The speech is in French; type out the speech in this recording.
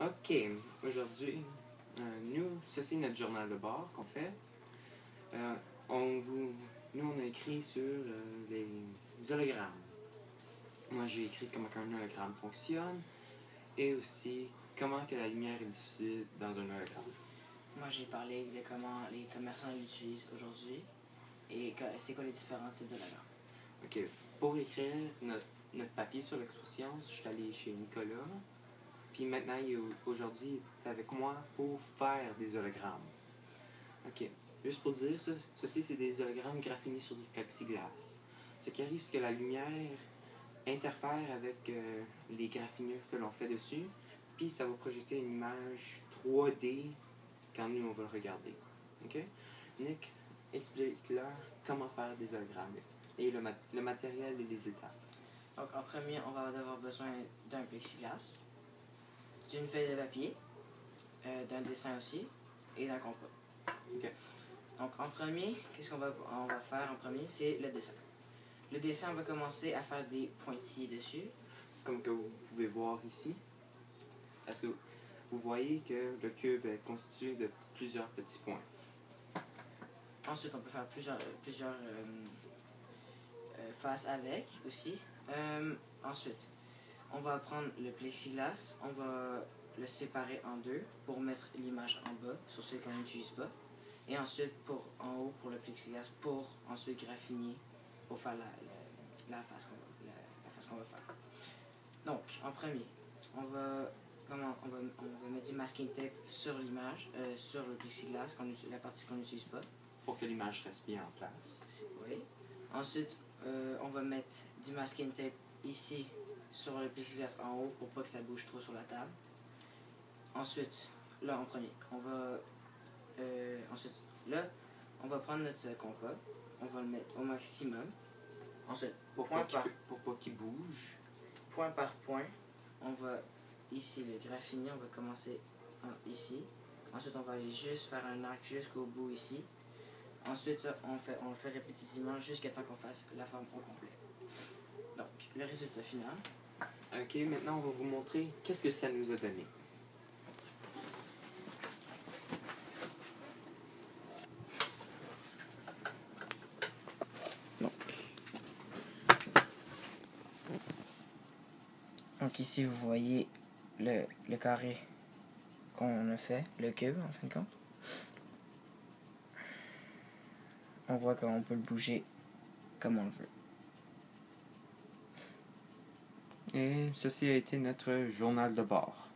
Ok, aujourd'hui, ceci est notre journal de bord qu'on fait. Euh, nous, on a écrit sur les hologrammes. Moi, j'ai écrit comment un hologramme fonctionne et aussi comment que la lumière est diffusée dans un hologramme. Moi, j'ai parlé de comment les commerçants l'utilisent aujourd'hui et c'est quoi les différents types d'hologrammes. Ok, pour écrire notre papier sur l'expression, je suis allé chez Nicolas. Puis maintenant, aujourd'hui, il est avec moi pour faire des hologrammes. Ok, juste pour dire, ceci c'est des hologrammes graphinés sur du plexiglas. Ce qui arrive, c'est que la lumière interfère avec les graphinures que l'on fait dessus, puis ça va projeter une image 3D quand nous on va le regarder. Ok? Nick, explique-leur comment faire des hologrammes et le matériel et les étapes. Donc, en premier, on va avoir besoin d'un plexiglas, d'une feuille de papier, d'un dessin aussi et d'un compas. Ok. Donc, en premier, qu'est-ce qu'on va faire en premier? C'est le dessin. Le dessin, on va commencer à faire des pointillés dessus. Comme que vous pouvez voir ici, est-ce que vous voyez que le cube est constitué de plusieurs petits points? Ensuite, on peut faire plusieurs faces avec aussi. Ensuite, on va prendre le plexiglas, on va le séparer en deux pour mettre l'image en bas sur ceux qu'on n'utilise pas. Et ensuite, en haut pour le plexiglas, pour ensuite graphiner pour faire la face qu'on va faire. Donc, en premier, on va mettre du masking tape sur l'image, sur le plexiglas, la partie qu'on n'utilise pas. Pour que l'image reste bien en place. Oui. Ensuite, on va mettre du masking tape ici sur le plexiglas en haut pour pas que ça bouge trop sur la table. Ensuite, là en premier, on va prendre notre compas, on va le mettre au maximum. Ensuite, pour pas qu'il bouge. Point par point, on va ici le graphiner, on va commencer ici. Ensuite, on va aller juste faire un arc jusqu'au bout ici. Ensuite, on le fait répétitivement jusqu'à temps qu'on fasse la forme au complet. Donc, le résultat final. Ok, maintenant on va vous montrer qu'est-ce que ça nous a donné. Donc ici, vous voyez le carré qu'on a fait, le cube en fin de compte. On voit qu'on peut le bouger comme on le veut. Et ceci a été notre journal de bord.